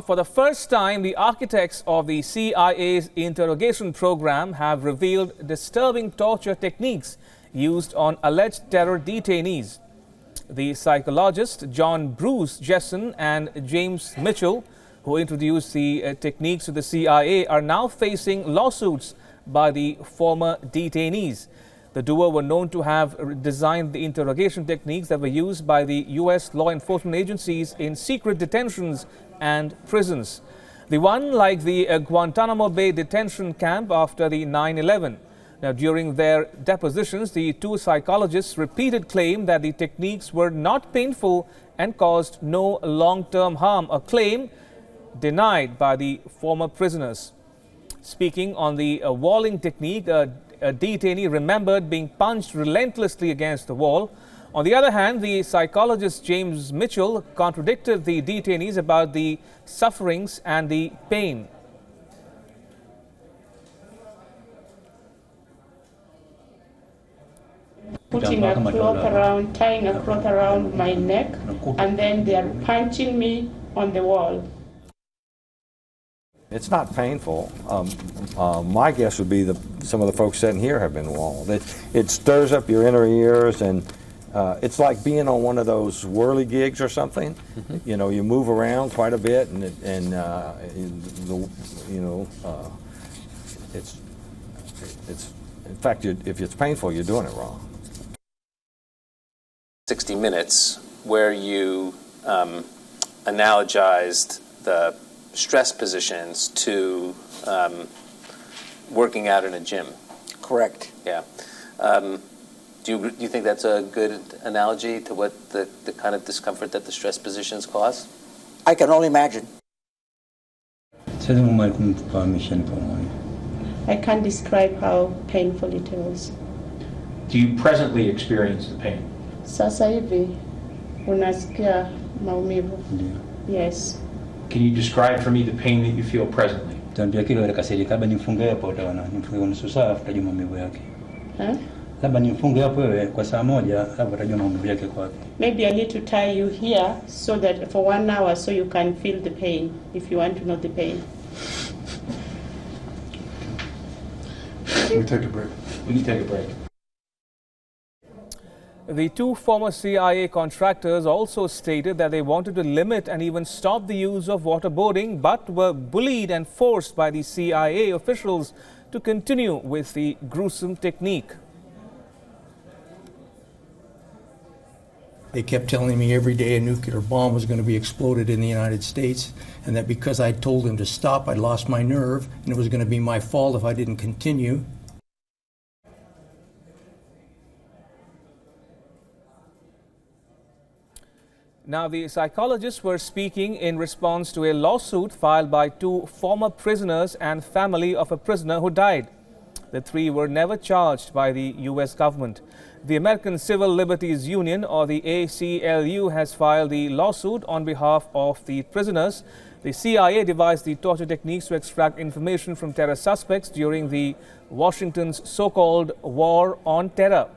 For the first time, the architects of the CIA's interrogation program have revealed disturbing torture techniques used on alleged terror detainees. The psychologists John Bruce Jessen and James Mitchell, who introduced the techniques to the CIA, are now facing lawsuits by the former detainees. The duo were known to have designed the interrogation techniques that were used by the U.S. law enforcement agencies in secret detentions and prisons. The one like the Guantanamo Bay detention camp after the 9/11. Now, during their depositions, the two psychologists repeated claim that the techniques were not painful and caused no long-term harm, a claim denied by the former prisoners. Speaking on the walling technique, a detainee remembered being punched relentlessly against the wall. On the other hand, the psychologist James Mitchell contradicted the detainees about the sufferings and the pain. Putting a cloth around, tying a cloth around my neck, and then they are punching me on the wall. It's not painful. My guess would be that some of the folks sitting here have been walled. It stirs up your inner ears, and it's like being on one of those whirly gigs or something. Mm-hmm. You know, you move around quite a bit, and it's in fact, if it's painful, you're doing it wrong. 60 Minutes, where you analogized the stress positions to working out in a gym. Correct. Yeah. Do you think that's a good analogy to what the kind of discomfort that the stress positions cause? I can only imagine. I can't describe how painful it was. Do you presently experience the pain? Sasa hivi unasikia maumivu. Yes. Can you describe for me the pain that you feel presently? Huh? Maybe I need to tie you here so that for 1 hour so you can feel the pain, if you want to know the pain. We can take a break. We can take a break. The two former CIA contractors also stated that they wanted to limit and even stop the use of waterboarding, but were bullied and forced by the CIA officials to continue with the gruesome technique. They kept telling me every day a nuclear bomb was going to be exploded in the United States, and that because I told them to stop, I'd lost my nerve, and it was going to be my fault if I didn't continue. Now, the psychologists were speaking in response to a lawsuit filed by two former prisoners and family of a prisoner who died. The three were never charged by the U.S. government. The American Civil Liberties Union, or the ACLU, has filed the lawsuit on behalf of the prisoners. The CIA devised the torture techniques to extract information from terror suspects during the Washington's so-called war on terror.